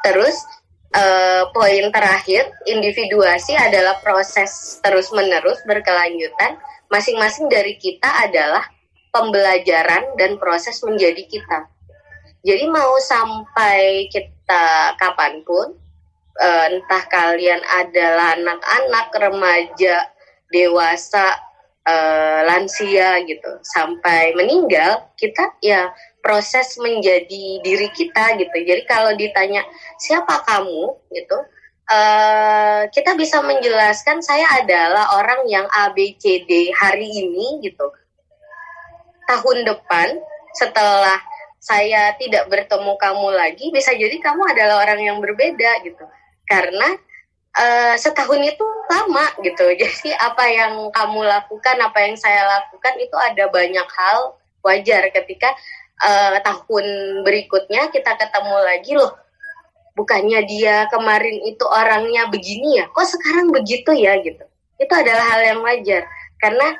Terus poin terakhir, individuasi adalah proses terus-menerus berkelanjutan. Masing-masing dari kita adalah pembelajaran dan proses menjadi kita. Jadi mau sampai kita kapanpun, entah kalian adalah anak-anak, remaja, dewasa, lansia gitu, sampai meninggal, kita ya proses menjadi diri kita gitu. Jadi kalau ditanya siapa kamu gitu, kita bisa menjelaskan saya adalah orang yang ABCD hari ini gitu. Tahun depan setelah saya tidak bertemu kamu lagi, bisa jadi kamu adalah orang yang berbeda gitu. Karena setahun itu lama gitu. Jadi apa yang kamu lakukan, apa yang saya lakukan itu ada banyak hal. Wajar ketika tahun berikutnya kita ketemu lagi, loh bukannya dia kemarin itu orangnya begini ya, kok sekarang begitu ya gitu. Itu adalah hal yang wajar karena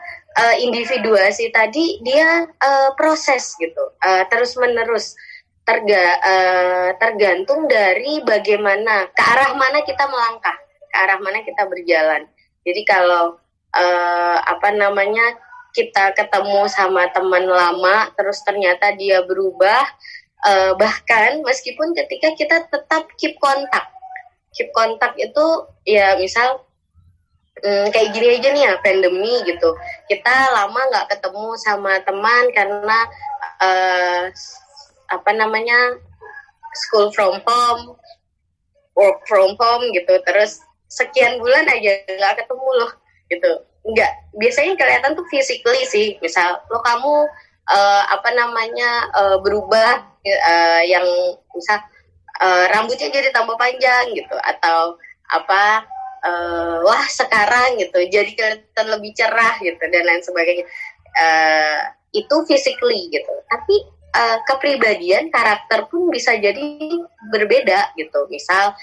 individuasi tadi dia proses gitu, terus menerus tergantung dari bagaimana, ke arah mana kita melangkah, ke arah mana kita berjalan. Jadi kalau kita ketemu sama teman lama terus ternyata dia berubah, bahkan meskipun ketika kita tetap keep kontak itu ya misal kayak gini aja nih ya, pandemi gitu, kita lama nggak ketemu sama teman karena school from home, work from home gitu, terus sekian bulan aja nggak ketemu loh gitu. Nggak, biasanya kelihatan tuh physically sih, misal lo kamu berubah, yang misal rambutnya jadi tambah panjang gitu, atau wah sekarang gitu jadi kelihatan lebih cerah gitu dan lain sebagainya. Itu physically gitu, tapi kepribadian, karakter pun bisa jadi berbeda gitu. Misal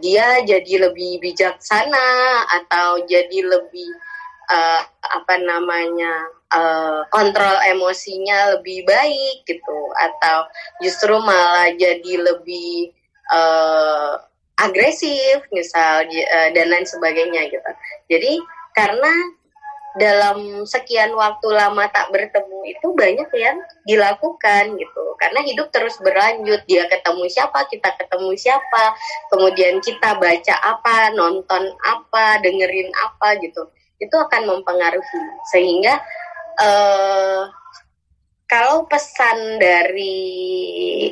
dia jadi lebih bijaksana atau jadi lebih kontrol emosinya lebih baik gitu, atau justru malah jadi lebih agresif misal, dan lain sebagainya gitu. Jadi karena dalam sekian waktu lama tak bertemu itu banyak yang dilakukan gitu, karena hidup terus berlanjut, dia ketemu siapa, kita ketemu siapa, kemudian kita baca apa, nonton apa, dengerin apa gitu, itu akan mempengaruhi. Sehingga kalau pesan dari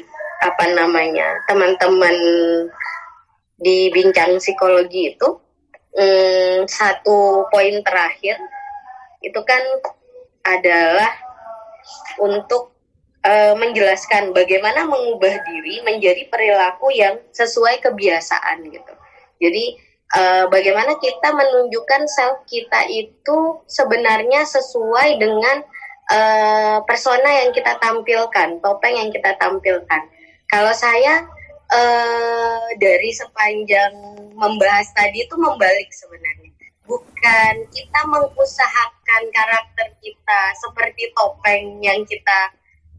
teman-teman di bincang psikologi itu, satu poin terakhir itu kan adalah untuk menjelaskan bagaimana mengubah diri menjadi perilaku yang sesuai kebiasaan gitu. Jadi bagaimana kita menunjukkan self kita itu sebenarnya sesuai dengan persona yang kita tampilkan, topeng yang kita tampilkan. Kalau saya dari sepanjang membahas tadi itu membalik sebenarnya. Bukan kita mengusahakan karakter kita seperti topeng yang kita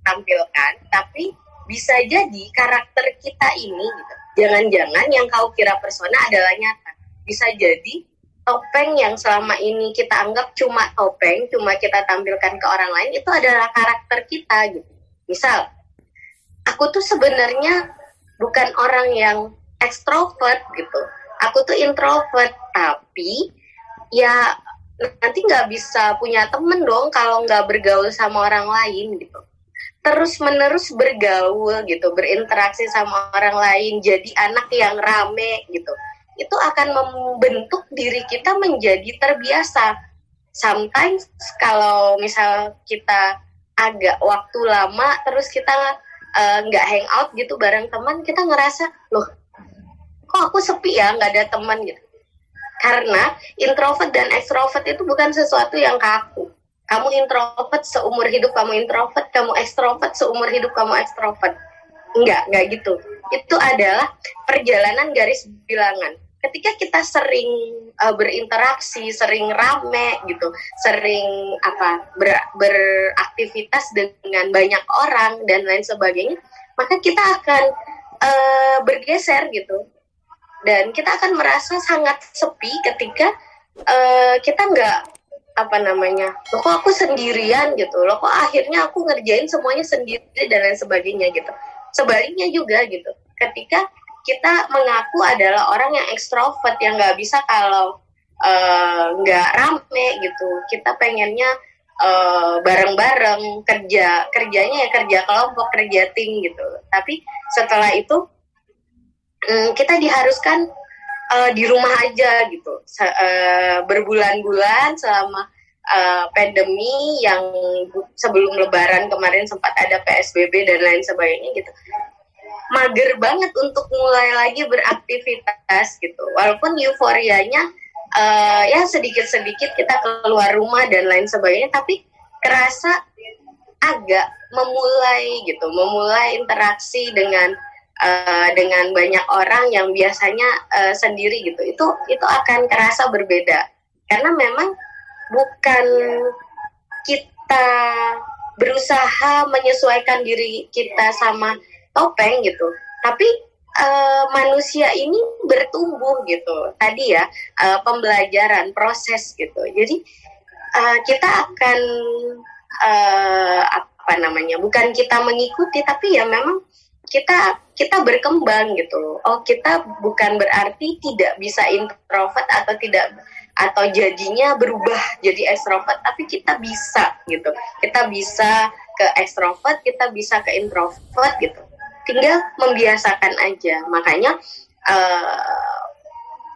tampilkan, tapi bisa jadi karakter kita ini gitu, jangan-jangan yang kau kira persona adalah nyata. Bisa jadi topeng yang selama ini kita anggap cuma topeng, cuma kita tampilkan ke orang lain, itu adalah karakter kita gitu. Misal, aku tuh sebenarnya bukan orang yang ekstrovert gitu, aku tuh introvert, tapi ya nanti nggak bisa punya temen dong kalau nggak bergaul sama orang lain gitu. Terus menerus bergaul gitu, berinteraksi sama orang lain, jadi anak yang rame gitu, itu akan membentuk diri kita menjadi terbiasa. Sometimes kalau misal kita agak waktu lama terus kita nggak hangout gitu bareng teman, kita ngerasa loh kok aku sepi ya, nggak ada teman gitu. Karena introvert dan extrovert itu bukan sesuatu yang kaku. Kamu introvert seumur hidup kamu introvert, kamu extrovert seumur hidup kamu extrovert. Enggak gitu. Itu adalah perjalanan garis bilangan. Ketika kita sering berinteraksi, sering rame gitu, sering beraktivitas dengan banyak orang dan lain sebagainya, maka kita akan bergeser gitu, dan kita akan merasa sangat sepi ketika kita nggak loh kok aku sendirian gitu, loh kok akhirnya aku ngerjain semuanya sendiri dan lain sebagainya gitu. Sebaliknya juga gitu, ketika kita mengaku adalah orang yang ekstrovert, yang nggak bisa kalau nggak rame gitu, kita pengennya bareng-bareng, kerjanya ya kerja kelompok, kerja tim gitu. Tapi setelah itu kita diharuskan di rumah aja gitu, berbulan-bulan selama pandemi yang sebelum Lebaran kemarin sempat ada PSBB dan lain sebagainya gitu. Mager banget untuk mulai lagi beraktivitas gitu. Walaupun euforianya ya sedikit-sedikit kita keluar rumah dan lain sebagainya, tapi kerasa agak memulai interaksi dengan banyak orang yang biasanya sendiri gitu. Itu akan kerasa berbeda, karena memang bukan kita berusaha menyesuaikan diri kita sama topeng gitu, tapi manusia ini bertumbuh gitu. Tadi ya pembelajaran, proses gitu. Jadi kita akan bukan kita mengikuti, tapi ya memang kita berkembang gitu. Oh, kita bukan berarti tidak bisa introvert atau jadinya berubah jadi ekstrovert, tapi kita bisa gitu. Kita bisa ke ekstrovert, kita bisa ke introvert gitu. Tinggal membiasakan aja. Makanya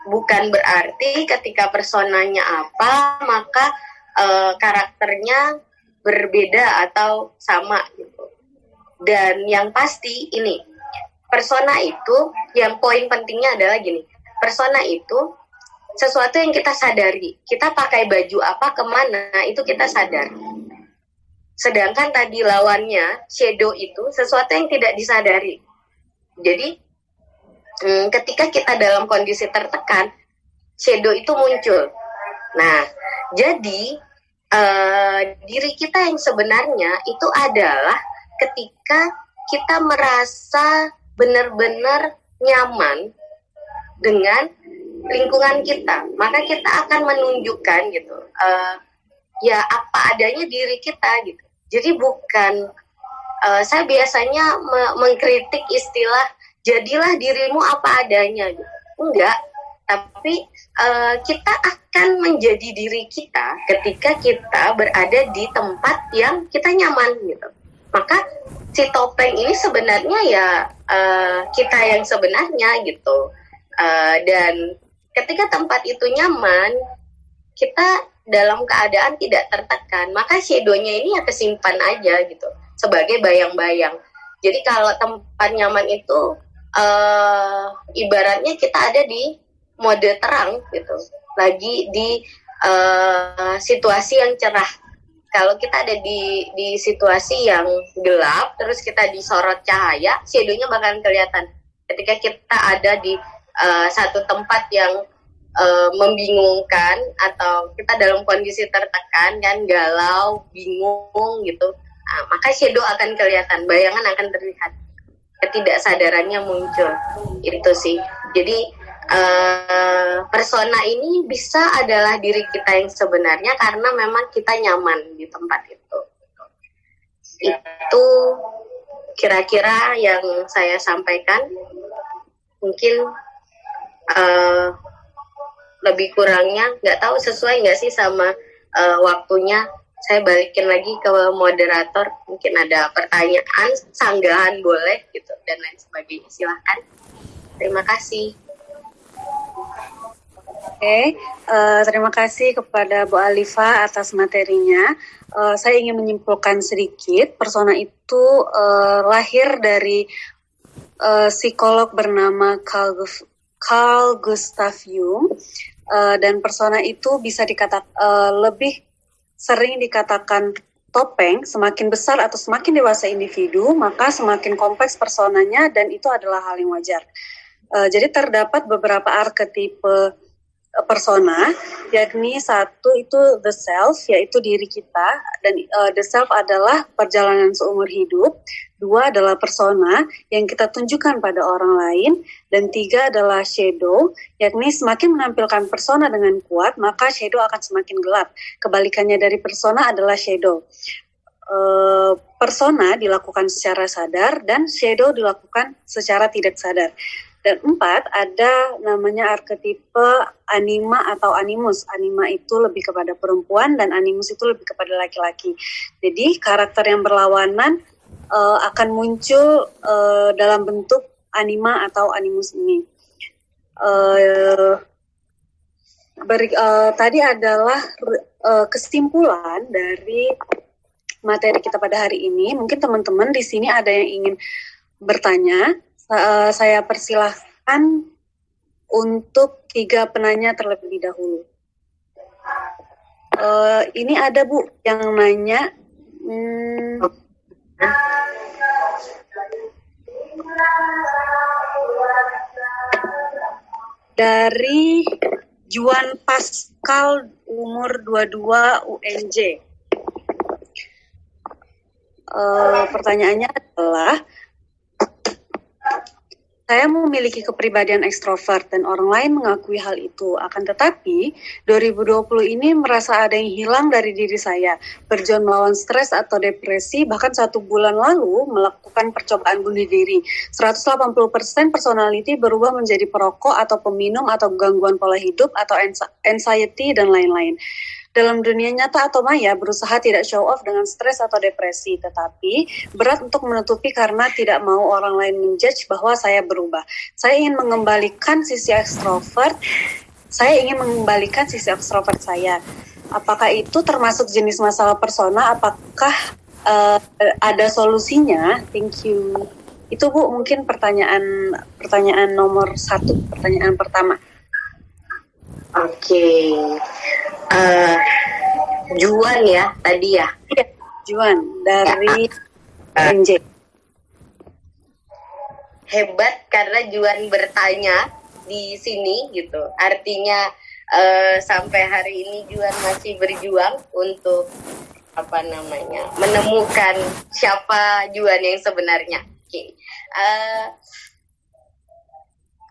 bukan berarti ketika personanya apa maka karakternya berbeda atau sama gitu. Dan yang pasti ini, persona itu yang poin pentingnya adalah gini, persona itu sesuatu yang kita sadari. Kita pakai baju apa kemana itu kita sadar. Sedangkan tadi lawannya shadow itu sesuatu yang tidak disadari. Jadi ketika kita dalam kondisi tertekan, shadow itu muncul. Nah, jadi diri kita yang sebenarnya itu adalah ketika kita merasa benar-benar nyaman dengan lingkungan kita, maka kita akan menunjukkan gitu, ya apa adanya diri kita gitu. Jadi bukan saya biasanya mengkritik istilah jadilah dirimu apa adanya gitu. Enggak, tapi kita akan menjadi diri kita ketika kita berada di tempat yang kita nyaman gitu. Maka si topeng ini sebenarnya ya kita yang sebenarnya gitu. Dan ketika tempat itu nyaman, kita dalam keadaan tidak tertekan, maka shadow-nya ini ya kesimpan aja gitu sebagai bayang-bayang. Jadi kalau tempat nyaman itu ibaratnya kita ada di mode terang gitu, lagi di situasi yang cerah. Kalau kita ada di situasi yang gelap, terus kita disorot cahaya, shadow-nya bakalan kelihatan. Ketika kita ada di satu tempat yang membingungkan, atau kita dalam kondisi tertekan, kan, galau, bingung gitu, maka shadow akan kelihatan, bayangan akan terlihat, ketidaksadarannya muncul. Itu sih. Jadi persona ini bisa adalah diri kita yang sebenarnya karena memang kita nyaman di tempat itu. Itu kira-kira yang saya sampaikan. Mungkin lebih kurangnya nggak tahu sesuai nggak sih sama waktunya. Saya balikin lagi ke moderator, mungkin ada pertanyaan, sanggahan boleh gitu dan lain sebagainya, silahkan. Terima kasih. Oke, terima kasih kepada Bu Alifa atas materinya. Saya ingin menyimpulkan sedikit, persona itu lahir dari psikolog bernama Carl Gustav Jung, dan persona itu bisa lebih sering dikatakan topeng. Semakin besar atau semakin dewasa individu, maka semakin kompleks personanya, dan itu adalah hal yang wajar. Jadi terdapat beberapa arketipe persona, yakni satu itu the self, yaitu diri kita, dan the self adalah perjalanan seumur hidup. 2 adalah persona yang kita tunjukkan pada orang lain, dan 3 adalah shadow, yakni semakin menampilkan persona dengan kuat, maka shadow akan semakin gelap. Kebalikannya dari persona adalah shadow. Persona dilakukan secara sadar dan shadow dilakukan secara tidak sadar. Dan 4 ada namanya arketipe anima atau animus. Anima itu lebih kepada perempuan dan animus itu lebih kepada laki-laki. Jadi karakter yang berlawanan akan muncul dalam bentuk anima atau animus ini. Tadi adalah kesimpulan dari materi kita pada hari ini. Mungkin teman-teman di sini ada yang ingin bertanya. Saya persilahkan untuk 3 penanya terlebih dahulu. Ini ada Bu yang nanya. Dari Juan Pascal, umur 22, UNJ. Pertanyaannya adalah, saya memiliki kepribadian ekstrovert dan orang lain mengakui hal itu. Akan tetapi, 2020 ini merasa ada yang hilang dari diri saya. Berjuang melawan stres atau depresi, bahkan 1 bulan lalu melakukan percobaan bunuh diri. 180% personality berubah menjadi perokok atau peminum atau gangguan pola hidup atau anxiety dan lain-lain. Dalam dunia nyata atau maya, berusaha tidak show off dengan stres atau depresi, tetapi berat untuk menutupi karena tidak mau orang lain menjudge bahwa saya berubah. Saya ingin mengembalikan sisi ekstrovert saya. Apakah itu termasuk jenis masalah persona? Apakah ada solusinya? Thank you. Itu Bu, mungkin pertanyaan nomor 1, pertanyaan pertama. Oke. Juan ya tadi ya? Iya, Juan dari NJ. Hebat karena Juan bertanya di sini gitu. Artinya sampai hari ini Juan masih berjuang untuk menemukan siapa Juan yang sebenarnya. Oke.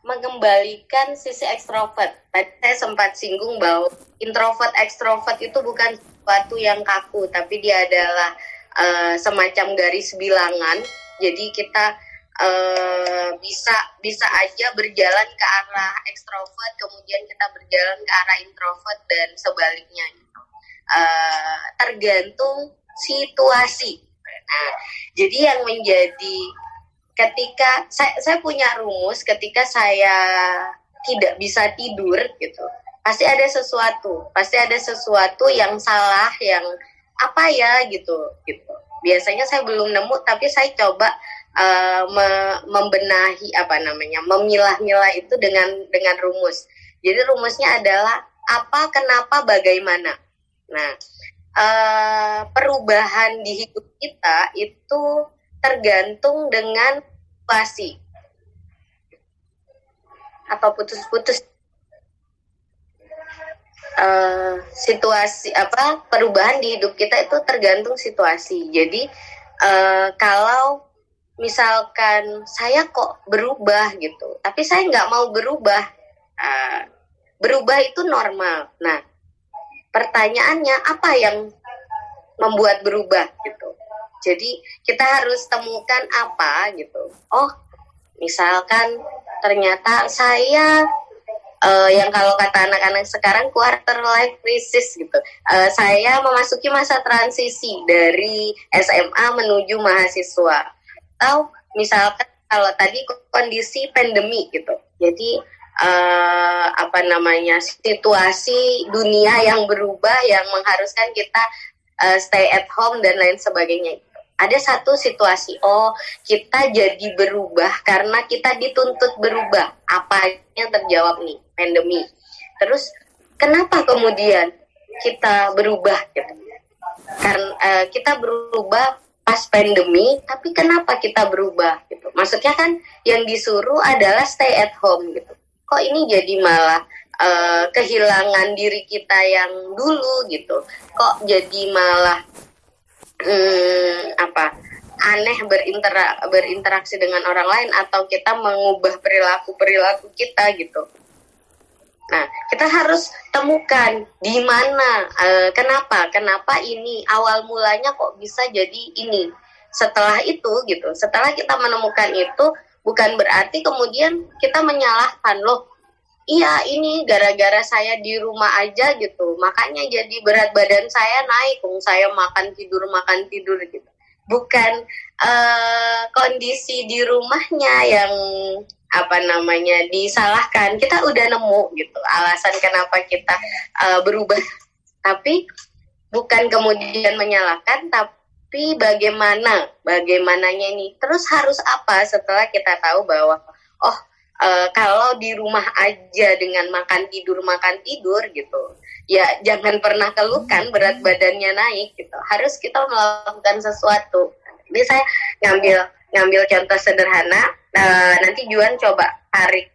Mengembalikan sisi ekstrovert. Tadi saya sempat singgung bahwa introvert ekstrovert itu bukan sesuatu yang kaku, tapi dia adalah semacam garis bilangan. Jadi kita bisa aja berjalan ke arah ekstrovert, kemudian kita berjalan ke arah introvert dan sebaliknya. Tergantung situasi. Nah, jadi yang menjadi ketika saya punya rumus, ketika saya tidak bisa tidur gitu, pasti ada sesuatu yang salah, yang apa ya gitu. Biasanya saya belum nemu, tapi saya coba membenahi memilah-milah itu dengan rumus. Jadi rumusnya adalah apa, kenapa, bagaimana. Nah, perubahan di hidup kita itu tergantung dengan situasi atau putus-putus situasi perubahan di hidup kita itu tergantung situasi. Jadi kalau misalkan saya kok berubah gitu, tapi saya nggak mau berubah, berubah itu normal. Nah, pertanyaannya apa yang membuat berubah gitu. Jadi kita harus temukan apa gitu. Oh, misalkan ternyata saya yang kalau kata anak-anak sekarang quarter life crisis gitu. Saya memasuki masa transisi dari SMA menuju mahasiswa. Atau misalkan kalau tadi kondisi pandemi gitu. Jadi situasi dunia yang berubah yang mengharuskan kita stay at home dan lain sebagainya. Ada satu situasi, kita jadi berubah karena kita dituntut berubah. Apa yang terjawab nih? Pandemi. Terus kenapa kemudian kita berubah gitu? Karena kita berubah pas pandemi, tapi kenapa kita berubah gitu? Maksudnya kan yang disuruh adalah stay at home gitu. Kok ini jadi malah kehilangan diri kita yang dulu gitu? Kok jadi malah aneh berinteraksi dengan orang lain, atau kita mengubah perilaku kita gitu. Nah, kita harus temukan di mana, kenapa ini awal mulanya kok bisa jadi ini. Setelah itu gitu, setelah kita menemukan itu, bukan berarti kemudian kita menyalahkan, loh iya ini gara-gara saya di rumah aja gitu, makanya jadi berat badan saya naik, saya makan tidur gitu. Bukan kondisi di rumahnya yang disalahkan. Kita udah nemu gitu alasan kenapa kita berubah, tapi bukan kemudian menyalahkan, tapi bagaimananya ini. Terus harus apa setelah kita tahu bahwa kalau di rumah aja dengan makan tidur gitu, ya jangan pernah keluhkan berat badannya naik gitu. Harus kita melakukan sesuatu. Jadi saya ngambil contoh sederhana. Nanti Juan coba tarik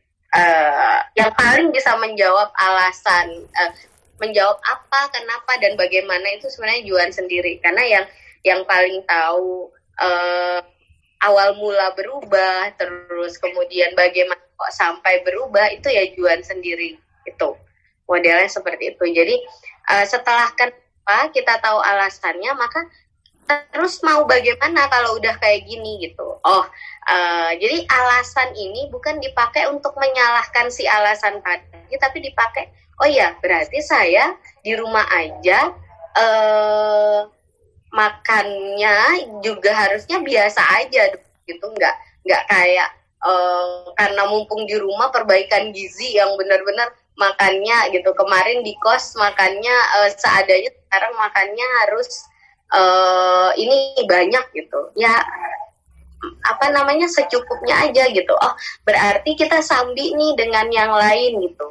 yang paling bisa menjawab alasan, menjawab apa, kenapa, dan bagaimana itu sebenarnya Juan sendiri. Karena yang paling tahu awal mula berubah, terus kemudian bagaimana kok sampai berubah, itu ya Juan sendiri. Itu modelnya seperti itu. Jadi setelah kenapa kita tahu alasannya, maka terus mau bagaimana kalau udah kayak gini gitu. Jadi alasan ini bukan dipakai untuk menyalahkan si alasan tadi, tapi dipakai, oh ya berarti saya di rumah aja makannya juga harusnya biasa aja gitu, nggak kayak karena mumpung di rumah perbaikan gizi yang benar-benar makannya gitu. Kemarin di kos makannya seadanya, sekarang makannya harus ini banyak gitu. Ya secukupnya aja gitu. Berarti kita sambi nih dengan yang lain gitu.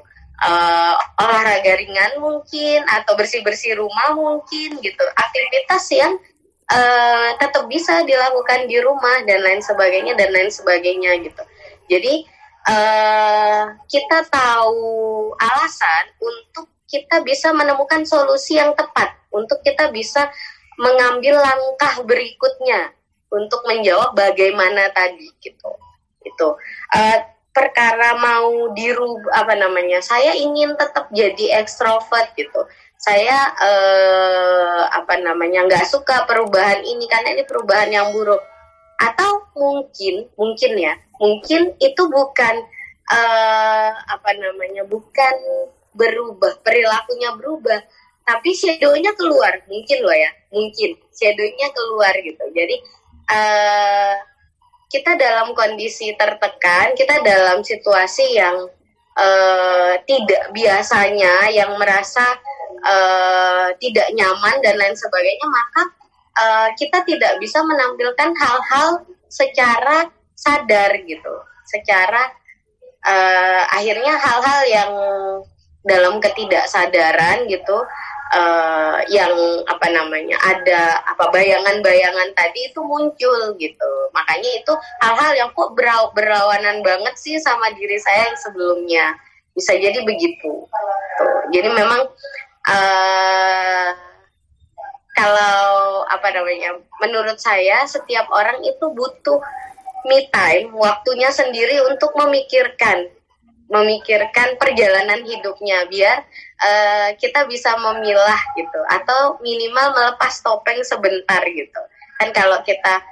Olahraga ringan mungkin, atau bersih-bersih rumah mungkin gitu. Aktivitas yang tetap bisa dilakukan di rumah dan lain sebagainya gitu. Jadi kita tahu alasan untuk kita bisa menemukan solusi yang tepat, untuk kita bisa mengambil langkah berikutnya untuk menjawab bagaimana tadi gitu. Itu perkara mau saya ingin tetap jadi ekstrovert gitu. Saya nggak suka perubahan ini karena ini perubahan yang buruk. Atau mungkin itu bukan bukan berubah, perilakunya berubah, tapi shadow-nya keluar, mungkin shadow-nya keluar gitu. Jadi kita dalam kondisi tertekan, kita dalam situasi yang tidak biasanya, yang merasa tidak nyaman dan lain sebagainya, maka kita tidak bisa menampilkan hal-hal secara sadar gitu, secara akhirnya hal-hal yang dalam ketidaksadaran gitu, yang ada bayangan-bayangan tadi itu muncul gitu. Makanya itu hal-hal yang kok berlawanan banget sih sama diri saya yang sebelumnya, bisa jadi begitu. Tuh. Jadi memang kalau menurut saya setiap orang itu butuh me time, waktunya sendiri untuk memikirkan perjalanan hidupnya, biar kita bisa memilah gitu, atau minimal melepas topeng sebentar gitu. Kan kalau kita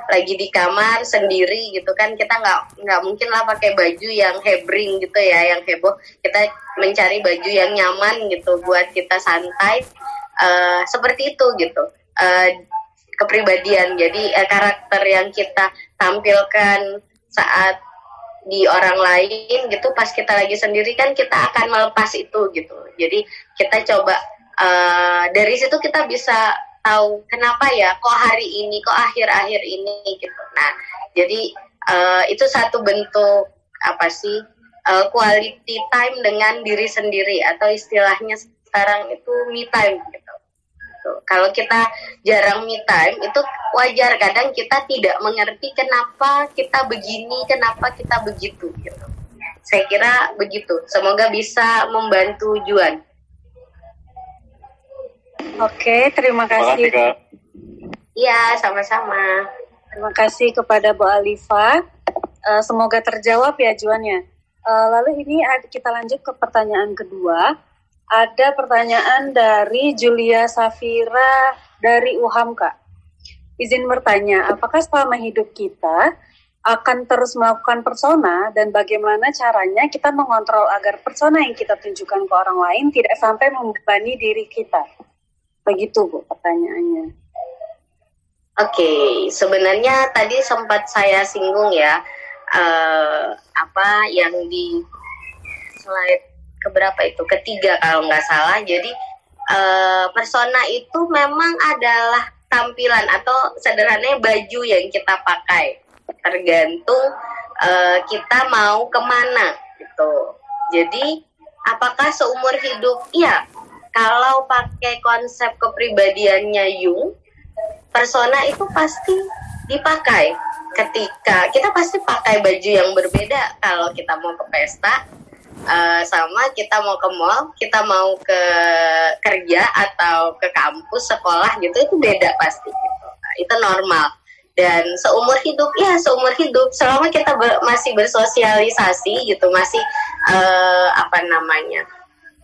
lagi di kamar sendiri gitu kan, kita nggak mungkin lah pakai baju yang hebring gitu ya, yang heboh. Kita mencari baju yang nyaman gitu buat kita santai, seperti itu gitu. Kepribadian, jadi karakter yang kita tampilkan saat di orang lain gitu, pas kita lagi sendiri kan kita akan melepas itu gitu. Jadi kita coba dari situ kita bisa tahu kenapa ya kok hari ini, kok akhir-akhir ini gitu. Nah, jadi itu satu bentuk quality time dengan diri sendiri, atau istilahnya sekarang itu me time gitu. Kalau kita jarang me time, itu wajar, kadang kita tidak mengerti kenapa kita begini, kenapa kita begitu gitu. Saya kira begitu. Semoga bisa membantu Juan. Oke, terima kasih. Iya, sama-sama. Terima kasih kepada Bu Alifa. Semoga terjawab ya Juannya. Lalu ini kita lanjut ke pertanyaan kedua. Ada pertanyaan dari Julia Safira dari UHAMKA. Izin bertanya, apakah selama hidup kita akan terus melakukan persona dan bagaimana caranya kita mengontrol agar persona yang kita tunjukkan ke orang lain tidak sampai membebani diri kita? Begitu Bu pertanyaannya. Oke, sebenarnya tadi sempat saya singgung ya, apa yang di slide keberapa itu, ketiga kalau nggak salah. Jadi persona itu memang adalah tampilan atau sederhananya baju yang kita pakai, tergantung kita mau kemana gitu. Jadi apakah seumur hidup? Iya, kalau pakai konsep kepribadiannya Jung, persona itu pasti dipakai ketika kita pasti pakai baju yang berbeda kalau kita mau ke pesta, sama kita mau ke mall, kita mau ke kerja atau ke kampus, sekolah gitu, itu beda pasti gitu. Itu normal. Dan seumur hidup, ya seumur hidup, selama kita masih bersosialisasi gitu, masih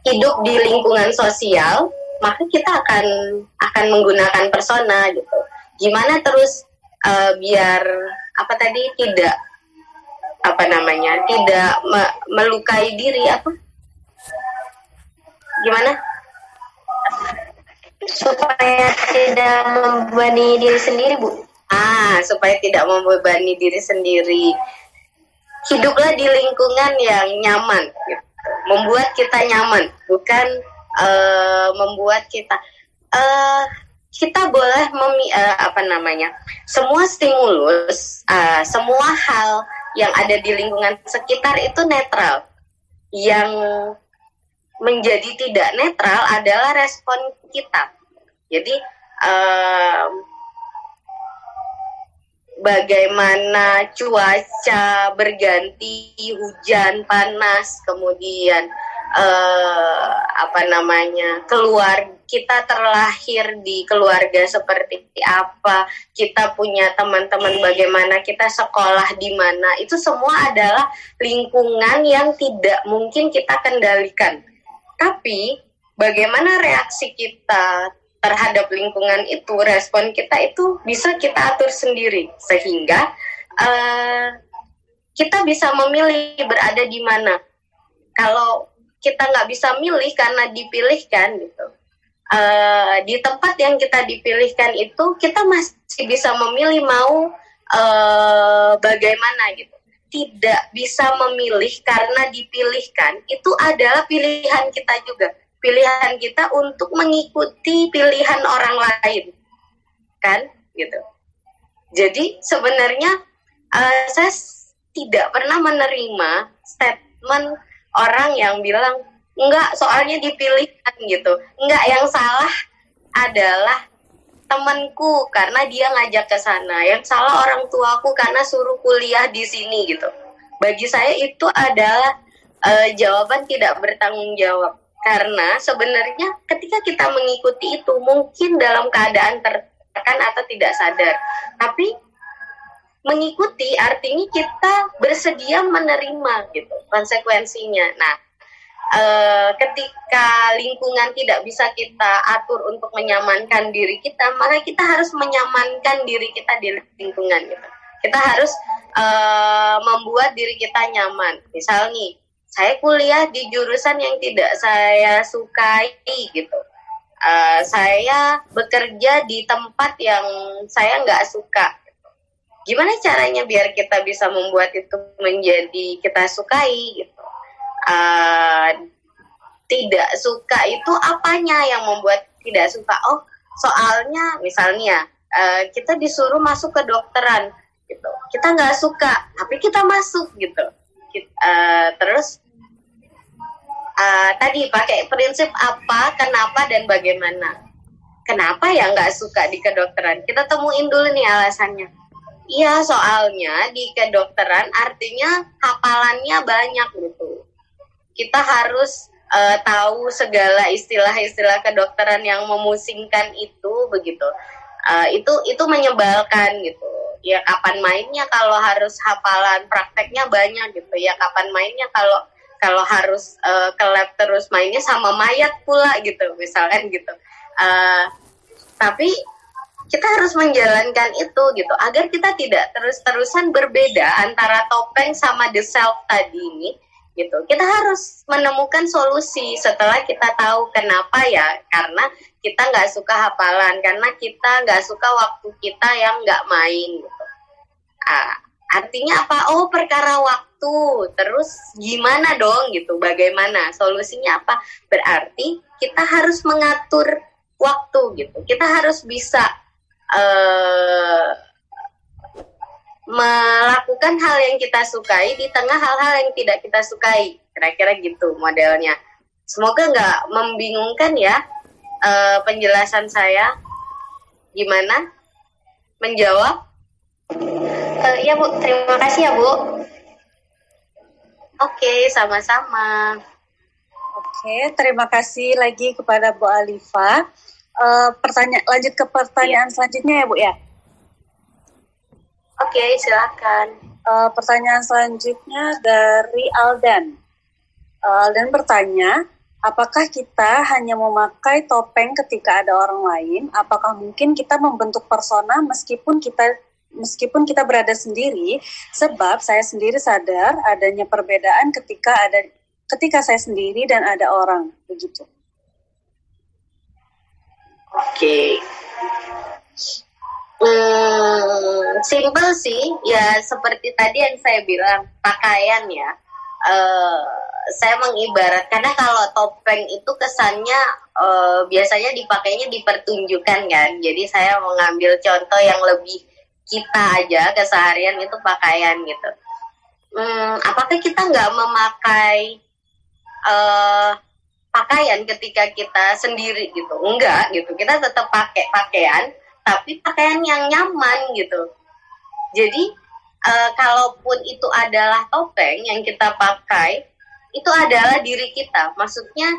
hidup di lingkungan sosial, maka kita akan menggunakan persona gitu. Gimana terus biar tidak tidak melukai diri gimana supaya tidak membebani diri sendiri, Bu. Supaya tidak membebani diri sendiri. Hiduplah di lingkungan yang nyaman gitu. Membuat kita nyaman, bukan membuat kita boleh semua stimulus, semua hal yang ada di lingkungan sekitar itu netral. Yang menjadi tidak netral adalah respon kita. Jadi bagaimana cuaca berganti, hujan, panas, kemudian kita terlahir di keluarga seperti apa, kita punya teman-teman bagaimana, kita sekolah di mana, itu semua adalah lingkungan yang tidak mungkin kita kendalikan. Tapi bagaimana reaksi kita terhadap lingkungan itu, respon kita itu bisa kita atur sendiri, sehingga kita bisa memilih berada di mana. Kalau kita nggak bisa milih karena dipilihkan gitu, di tempat yang kita dipilihkan itu kita masih bisa memilih mau bagaimana gitu. Tidak bisa memilih karena dipilihkan, itu adalah pilihan kita juga. Pilihan kita untuk mengikuti pilihan orang lain, kan gitu. Jadi sebenarnya saya tidak pernah menerima statement orang yang bilang enggak, soalnya dipilihkan gitu. Enggak, yang salah adalah temanku karena dia ngajak ke sana. Yang salah orang tuaku karena suruh kuliah di sini gitu. Bagi saya itu adalah jawaban tidak bertanggung jawab. Karena sebenarnya ketika kita mengikuti itu mungkin dalam keadaan tertekan atau tidak sadar. Tapi mengikuti artinya kita bersedia menerima gitu konsekuensinya. Nah, ketika lingkungan tidak bisa kita atur untuk menyamankan diri kita, maka kita harus menyamankan diri kita di lingkungan gitu. Kita harus membuat diri kita nyaman. Misal nih, saya kuliah di jurusan yang tidak saya sukai gitu. Saya bekerja di tempat yang saya nggak suka. Gimana caranya biar kita bisa membuat itu menjadi kita sukai gitu? Tidak suka itu apanya yang membuat tidak suka? Oh, soalnya misalnya kita disuruh masuk ke dokteran gitu. Kita nggak suka, tapi kita masuk gitu. Terus tadi pakai prinsip apa, kenapa, dan bagaimana. Kenapa ya nggak suka di kedokteran? Kita temuin dulu nih alasannya. Iya, soalnya di kedokteran artinya hafalannya banyak gitu. Kita harus tahu segala istilah-istilah kedokteran yang memusingkan itu begitu. Itu menyebalkan gitu. Ya kapan mainnya kalau harus hafalan, prakteknya banyak gitu. Ya kapan mainnya kalau harus ke lab terus mainnya sama mayat pula gitu, misalkan gitu. Tapi kita harus menjalankan itu gitu agar kita tidak terus-terusan berbeda antara topeng sama the self tadi ini gitu. Kita harus menemukan solusi setelah kita tahu kenapa ya, karena kita nggak suka hafalan, karena kita nggak suka waktu kita yang nggak main gitu. Artinya apa? Oh, perkara waktu. Terus gimana dong gitu? Bagaimana? Solusinya apa? Berarti kita harus mengatur waktu gitu. Kita harus bisa melakukan hal yang kita sukai di tengah hal-hal yang tidak kita sukai. Kira-kira gitu modelnya. Semoga nggak membingungkan ya penjelasan saya. Gimana? Menjawab? Iya Bu, terima kasih ya Bu. Oke, sama-sama. Oke, terima kasih lagi kepada Bu Alifa. Lanjut ke pertanyaan selanjutnya ya Bu ya. Oke, silakan. Pertanyaan selanjutnya dari Aldan. Aldan bertanya, apakah kita hanya memakai topeng ketika ada orang lain? Apakah mungkin kita membentuk persona meskipun kita berada sendiri? Sebab saya sendiri sadar adanya perbedaan ketika saya sendiri dan ada orang, begitu. Oke. Simple sih, ya seperti tadi yang saya bilang, pakaian ya. Saya mengibarat, karena kalau topeng itu kesannya biasanya dipakainya dipertunjukkan kan. Jadi saya mengambil contoh yang lebih kita aja keseharian itu pakaian gitu. Apakah kita nggak memakai pakaian ketika kita sendiri gitu? Enggak gitu, kita tetap pakai pakaian, tapi pakaian yang nyaman gitu. Jadi kalaupun itu adalah topeng yang kita pakai, itu adalah diri kita. Maksudnya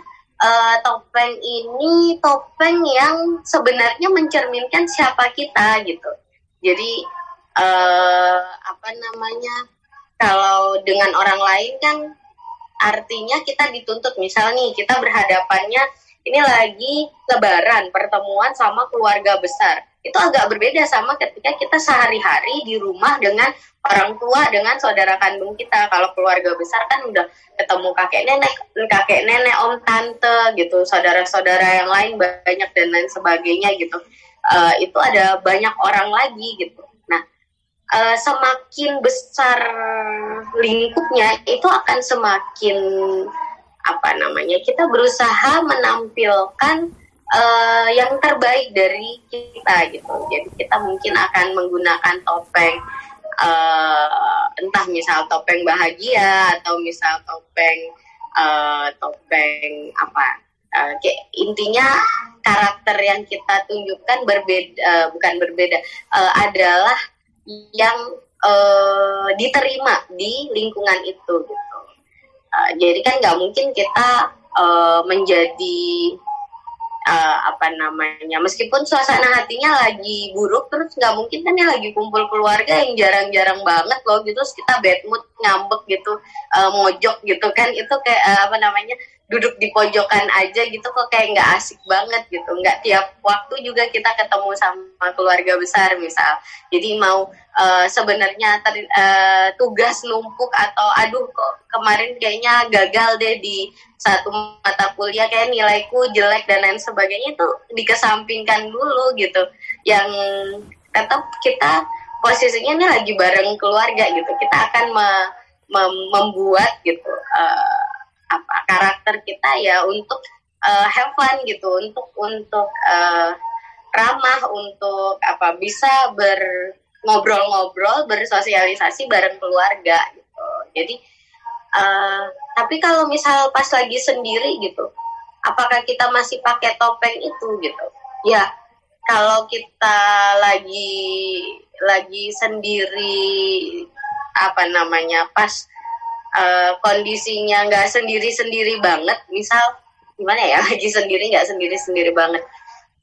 topeng ini topeng yang sebenarnya mencerminkan siapa kita gitu. Jadi kalau dengan orang lain kan artinya kita dituntut. Misal nih kita berhadapannya ini lagi lebaran, pertemuan sama keluarga besar. Itu agak berbeda sama ketika kita sehari-hari di rumah dengan orang tua, dengan saudara kandung kita. Kalau keluarga besar kan udah ketemu kakek nenek, om, tante gitu, saudara-saudara yang lain banyak dan lain sebagainya gitu. Itu ada banyak orang lagi gitu. Nah, semakin besar lingkupnya itu akan semakin kita berusaha menampilkan yang terbaik dari kita gitu. Jadi kita mungkin akan menggunakan topeng entah misal topeng bahagia atau misal topeng intinya karakter yang kita tunjukkan adalah yang diterima di lingkungan itu gitu. Jadi kan nggak mungkin kita menjadi meskipun suasana hatinya lagi buruk, terus nggak mungkin kan ya lagi kumpul keluarga yang jarang-jarang banget loh gitu, terus kita bad mood, ngambek gitu, mojok gitu kan, itu kayak duduk di pojokan aja gitu kok kayak nggak asik banget gitu. Nggak tiap waktu juga kita ketemu sama keluarga besar misal. Jadi mau sebenarnya tugas numpuk atau aduh kok kemarin kayaknya gagal deh di satu mata kuliah, kayak nilaiku jelek dan lain sebagainya, itu dikesampingkan dulu gitu. Yang tetap kita posisinya ini lagi bareng keluarga gitu. Kita akan membuat gitu karakter kita ya untuk have fun gitu, untuk ramah, untuk bisa ngobrol-ngobrol, bersosialisasi bareng keluarga gitu. Jadi tapi kalau misal pas lagi sendiri gitu, apakah kita masih pakai topeng itu gitu? Ya, kalau kita lagi sendiri pas kondisinya nggak sendiri-sendiri banget, misal gimana ya, lagi sendiri nggak sendiri-sendiri banget,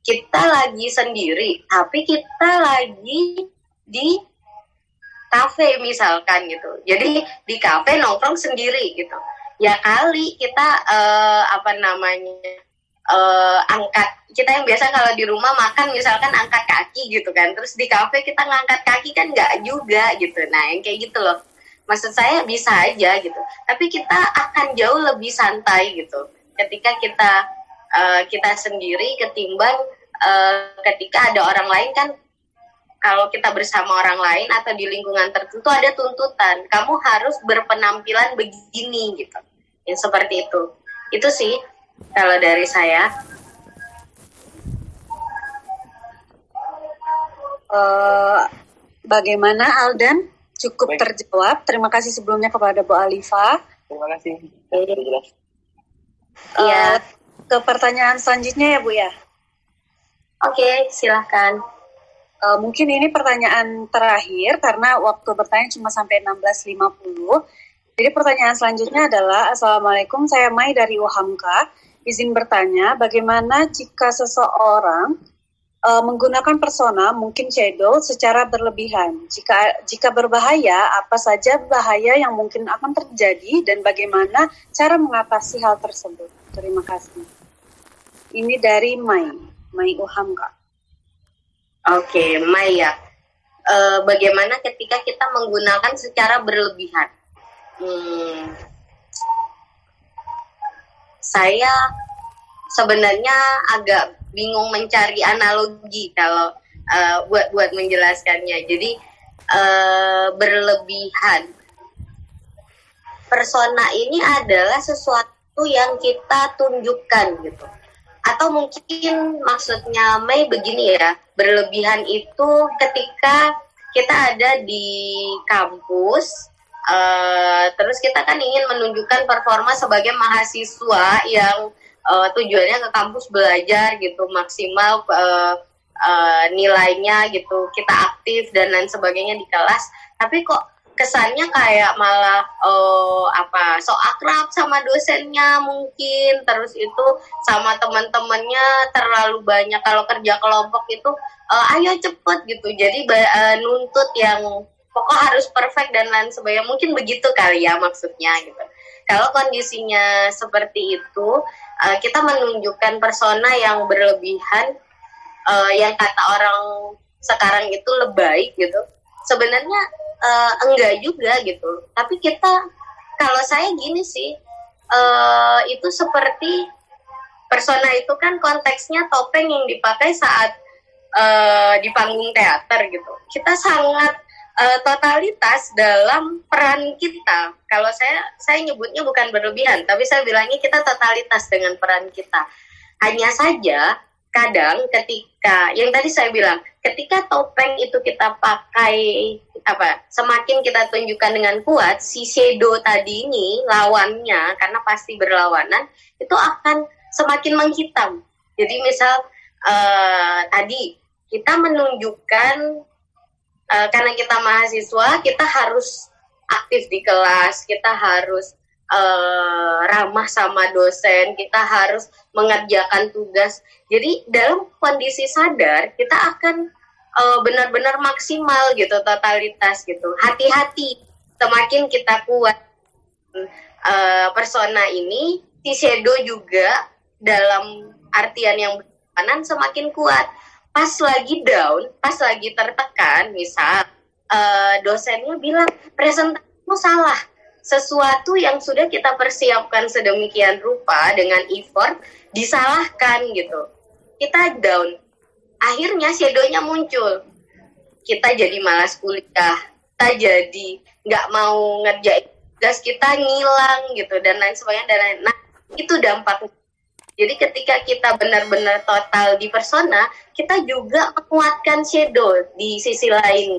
kita lagi sendiri, tapi kita lagi di kafe misalkan gitu. Jadi di kafe nongkrong sendiri gitu. Ya kali kita angkat, kita yang biasa kalau di rumah makan misalkan angkat kaki gitu kan, terus di kafe kita ngangkat kaki kan nggak juga gitu. Nah yang kayak gitu loh, maksud saya bisa aja gitu, tapi kita akan jauh lebih santai gitu ketika kita sendiri ketimbang ketika ada orang lain kan. Kalau kita bersama orang lain atau di lingkungan tertentu ada tuntutan, kamu harus berpenampilan begini gitu, yang seperti itu sih kalau dari saya. Bagaimana Aldan? Cukup Baik. terjawab. Terima kasih sebelumnya kepada Bu Alifa. Terima kasih. Sudah jelas. Iya. Ke pertanyaan selanjutnya ya Bu ya. Oke, silahkan. Mungkin ini pertanyaan terakhir karena waktu bertanya cuma sampai 16.50. Jadi pertanyaan selanjutnya adalah, Assalamualaikum, saya Mai dari Uhamka. Izin bertanya, bagaimana jika seseorang menggunakan persona, mungkin shadow, secara berlebihan? Jika berbahaya, apa saja bahaya yang mungkin akan terjadi dan bagaimana cara mengatasi hal tersebut? Terima kasih. Ini dari Mai Uhamka. Oke, Maya. Bagaimana ketika kita menggunakan secara berlebihan? Saya sebenarnya agak bingung mencari analogi kalau buat menjelaskannya. Jadi berlebihan. Persona ini adalah sesuatu yang kita tunjukkan gitu. Atau mungkin maksudnya Mei begini ya, berlebihan itu ketika kita ada di kampus, terus kita kan ingin menunjukkan performa sebagai mahasiswa yang tujuannya ke kampus belajar gitu, maksimal nilainya gitu, kita aktif dan lain sebagainya di kelas, tapi kok kesannya kayak malah so akrab sama dosennya mungkin, terus itu sama teman-temannya terlalu banyak, kalau kerja kelompok itu ayo cepet gitu, jadi nuntut yang pokok harus perfect dan lain sebagainya, mungkin begitu kali ya maksudnya gitu. Kalau kondisinya seperti itu, kita menunjukkan persona yang berlebihan, yang kata orang sekarang itu lebay gitu, sebenarnya enggak juga gitu. Tapi kita, kalau saya gini sih, itu seperti persona itu kan konteksnya topeng yang dipakai saat di panggung teater gitu. Kita sangat totalitas dalam peran kita. Kalau saya nyebutnya bukan berlebihan, tapi saya bilangnya kita totalitas dengan peran kita. Hanya saja kadang ketika, yang tadi saya bilang, ketika topeng itu kita pakai semakin kita tunjukkan dengan kuat, si shadow tadi ini lawannya, karena pasti berlawanan, itu akan semakin menghitam. Jadi misal tadi kita menunjukkan karena kita mahasiswa, kita harus aktif di kelas, kita harus ramah sama dosen, kita harus mengerjakan tugas. Jadi dalam kondisi sadar kita akan benar-benar maksimal gitu, totalitas gitu. Hati-hati, semakin kita kuat persona ini, si shadow juga dalam artian yang berkanan semakin kuat. Pas lagi down, pas lagi tertekan, misal dosennya bilang presentasimu salah, sesuatu yang sudah kita persiapkan sedemikian rupa dengan effort disalahkan gitu, kita down. Akhirnya shadow-nya muncul. Kita jadi malas kuliah, kita jadi nggak mau ngerjain tugas, kita ngilang gitu, dan lain sebagainya. Nah, itu dampaknya. Jadi ketika kita benar-benar total di persona, kita juga menguatkan shadow di sisi lain.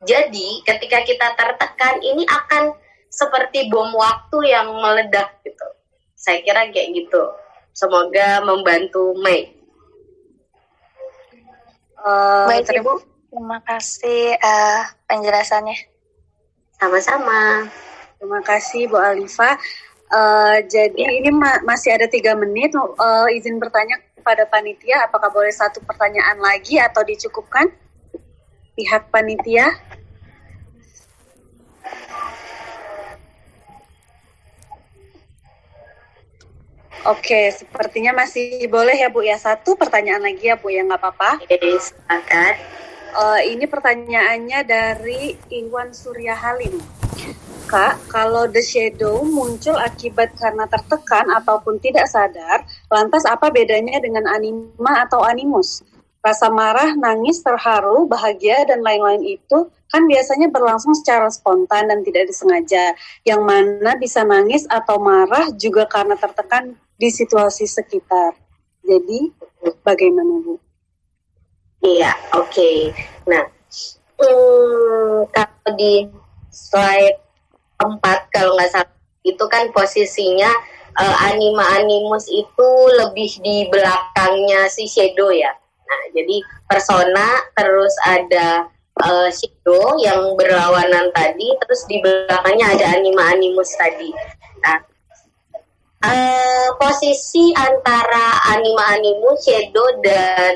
Jadi ketika kita tertekan, ini akan seperti bom waktu yang meledak gitu. Saya kira kayak gitu. Semoga membantu Mei. Baik Ibu, terima kasih penjelasannya. Sama-sama. Terima kasih Bu Alifa. Jadi ini masih ada 3 menit. Izin bertanya kepada panitia, apakah boleh satu pertanyaan lagi atau dicukupkan? Pihak panitia. Oke, sepertinya masih boleh ya Bu ya. Satu pertanyaan lagi ya Bu ya, nggak apa-apa. Oke, silakan. Ini pertanyaannya dari Iwan Surya Halim. Kak, kalau the shadow muncul akibat karena tertekan ataupun tidak sadar, lantas apa bedanya dengan anima atau animus? Rasa marah, nangis, terharu, bahagia, dan lain-lain itu kan biasanya berlangsung secara spontan dan tidak disengaja. Yang mana bisa nangis atau marah juga karena tertekan di situasi sekitar. Jadi, bagaimana Bu? Iya, oke. Nah, kalau di slide 4 kalau nggak salah itu kan posisinya anima animus itu lebih di belakangnya si shadow ya. Nah, jadi persona terus ada shadow yang berlawanan tadi, terus di belakangnya ada anima animus tadi. Nah, posisi antara anima animus, shadow dan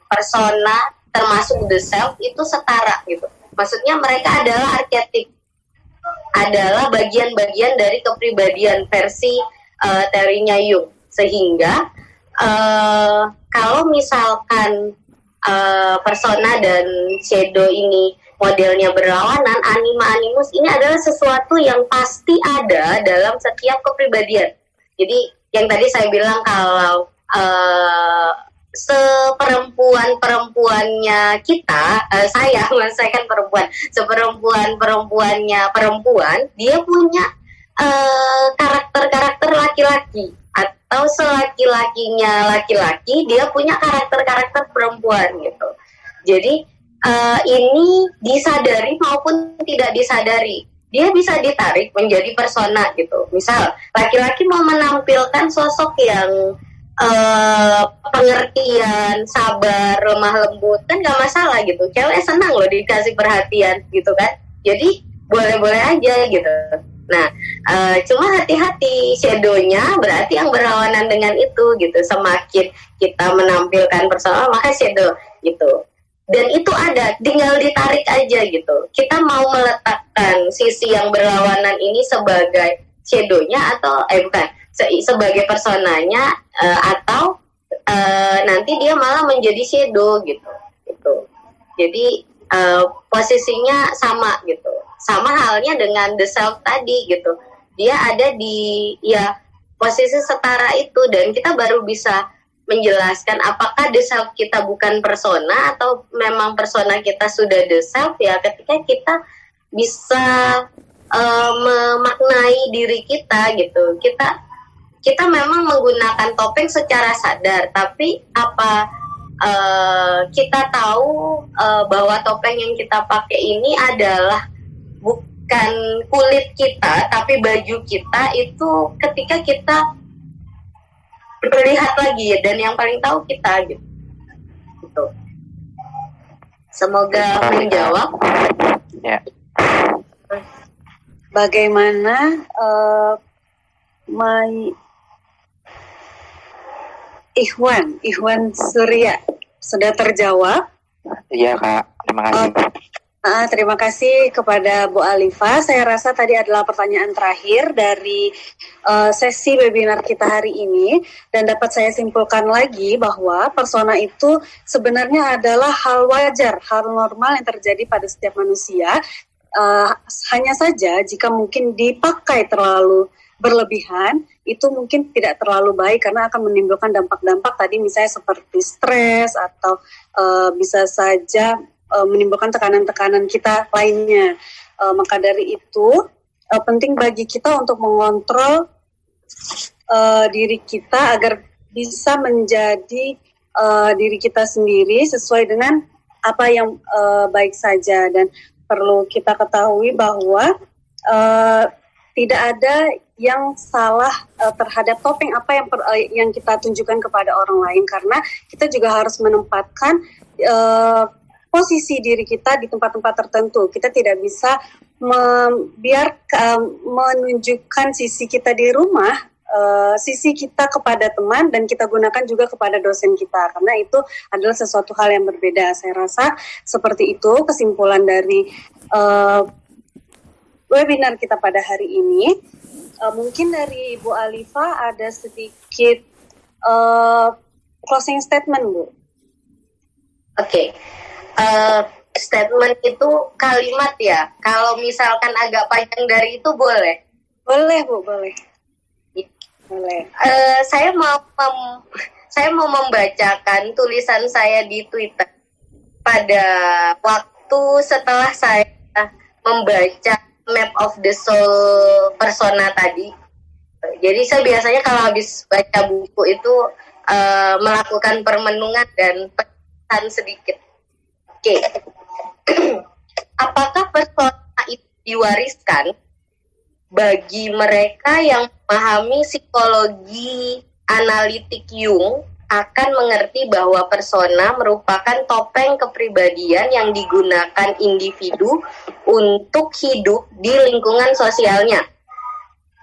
persona termasuk the self itu setara gitu. Maksudnya mereka adalah arketip, adalah bagian-bagian dari kepribadian versi teorinya Jung. Sehingga kalau misalkan persona dan shadow ini modelnya berlawanan, anima animus ini adalah sesuatu yang pasti ada dalam setiap kepribadian. Jadi yang tadi saya bilang kalau seperempuan-perempuannya kita, saya kan perempuan, seperempuan-perempuannya perempuan, dia punya karakter-karakter laki-laki, atau selaki-lakinya laki-laki, dia punya karakter-karakter perempuan gitu. Jadi ini disadari maupun tidak disadari, dia bisa ditarik menjadi persona gitu. Misal laki-laki mau menampilkan sosok yang pengertian, sabar, lemah lembut, kan gak masalah gitu. Cewek senang loh dikasih perhatian gitu kan. Jadi boleh-boleh aja gitu. Nah, cuma hati-hati, shadow-nya berarti yang berlawanan dengan itu gitu. Semakin kita menampilkan persona, maka shadow gitu. Dan itu ada, tinggal ditarik aja gitu. Kita mau meletakkan sisi yang berlawanan ini sebagai shadow-nya atau bukan, sebagai personanya, atau nanti dia malah menjadi shadow gitu. Jadi posisinya sama gitu, sama halnya dengan the self tadi gitu. Dia ada di posisi setara itu, dan kita baru bisa menjelaskan apakah the self kita bukan persona atau memang persona kita sudah the self ya ketika kita bisa memaknai diri kita gitu. Kita memang menggunakan topeng secara sadar, tapi apa kita tahu bahwa topeng yang kita pakai ini adalah bukan kulit kita, tapi baju kita itu ketika kita melihat lagi ya, dan yang paling tahu kita gitu. Semoga menjawab. Ya. Bagaimana Ikhwan Surya sudah terjawab? Iya Kak, terima kasih. Terima kasih kepada Bu Alifa. Saya rasa tadi adalah pertanyaan terakhir dari sesi webinar kita hari ini, dan dapat saya simpulkan lagi bahwa persona itu sebenarnya adalah hal wajar, hal normal yang terjadi pada setiap manusia. Hanya saja jika mungkin dipakai terlalu berlebihan, itu mungkin tidak terlalu baik karena akan menimbulkan dampak-dampak tadi misalnya seperti stres atau bisa saja menimbulkan tekanan-tekanan kita lainnya. Maka dari itu penting bagi kita untuk mengontrol diri kita agar bisa menjadi diri kita sendiri sesuai dengan apa yang baik saja. Dan perlu kita ketahui bahwa tidak ada yang salah terhadap topeng apa yang kita tunjukkan kepada orang lain, karena kita juga harus menempatkan posisi diri kita di tempat-tempat tertentu. Kita tidak bisa menunjukkan sisi kita di rumah sisi kita kepada teman dan kita gunakan juga kepada dosen kita, karena itu adalah sesuatu hal yang berbeda. Saya rasa seperti itu kesimpulan dari webinar kita pada hari ini. Mungkin dari Ibu Alifa ada sedikit closing statement, Bu. Oke. Statement itu kalimat ya. Kalau misalkan agak panjang dari itu boleh? Boleh, Bu, boleh. Boleh. Saya mau membacakan tulisan saya di Twitter pada waktu setelah saya membaca Map of the Soul persona tadi. Jadi saya biasanya kalau habis baca buku itu melakukan permenungan dan pesan sedikit. Oke. Apakah persona itu diwariskan? Bagi mereka yang memahami psikologi analitik Jung akan mengerti bahwa persona merupakan topeng kepribadian yang digunakan individu untuk hidup di lingkungan sosialnya.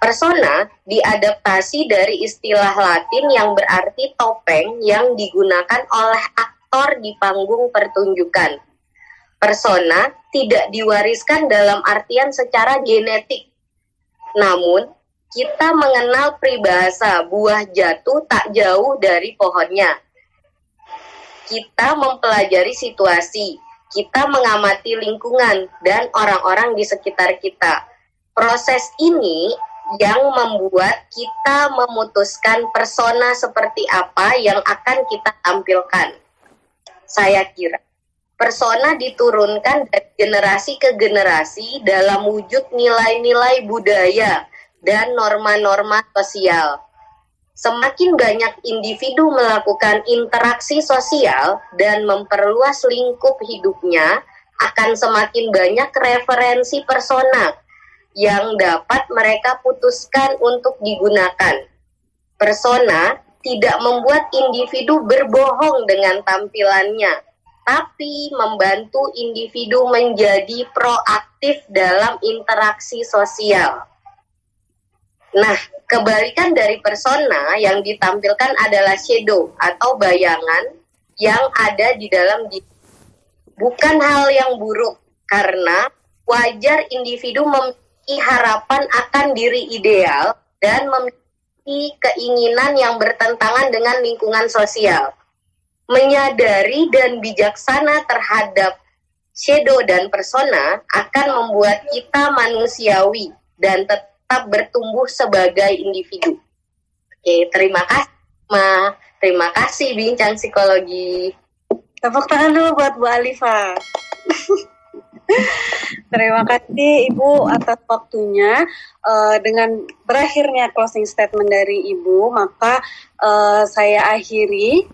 Persona diadaptasi dari istilah Latin yang berarti topeng yang digunakan oleh aktor di panggung pertunjukan. Persona tidak diwariskan dalam artian secara genetik. Namun, kita mengenal peribahasa buah jatuh tak jauh dari pohonnya. Kita mempelajari situasi, kita mengamati lingkungan dan orang-orang di sekitar kita. Proses ini yang membuat kita memutuskan persona seperti apa yang akan kita tampilkan. Saya kira persona diturunkan dari generasi ke generasi dalam wujud nilai-nilai budaya dan norma-norma sosial. Semakin banyak individu melakukan interaksi sosial dan memperluas lingkup hidupnya, akan semakin banyak referensi persona yang dapat mereka putuskan untuk digunakan. Persona tidak membuat individu berbohong dengan tampilannya, tapi membantu individu menjadi proaktif dalam interaksi sosial. Nah, kebalikan dari persona yang ditampilkan adalah shadow atau bayangan yang ada di dalam diri. Bukan hal yang buruk, karena wajar individu memiliki harapan akan diri ideal dan memiliki keinginan yang bertentangan dengan lingkungan sosial. Menyadari dan bijaksana terhadap shadow dan persona akan membuat kita manusiawi dan tetap bertumbuh sebagai individu. Oke, terima kasih, Ma. Terima kasih Bincang Psikologi. Tepuk tangan dulu buat Bu Alifa. Terima kasih Ibu atas waktunya. Dengan berakhirnya closing statement dari Ibu, maka saya akhiri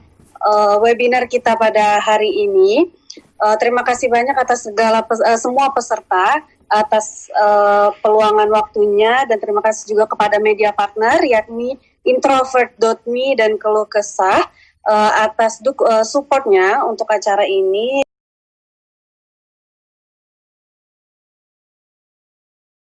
webinar kita pada hari ini. Terima kasih banyak atas semua peserta atas peluangan waktunya, dan terima kasih juga kepada media partner yakni introvert.me dan Keluh Kesah atas supportnya untuk acara ini.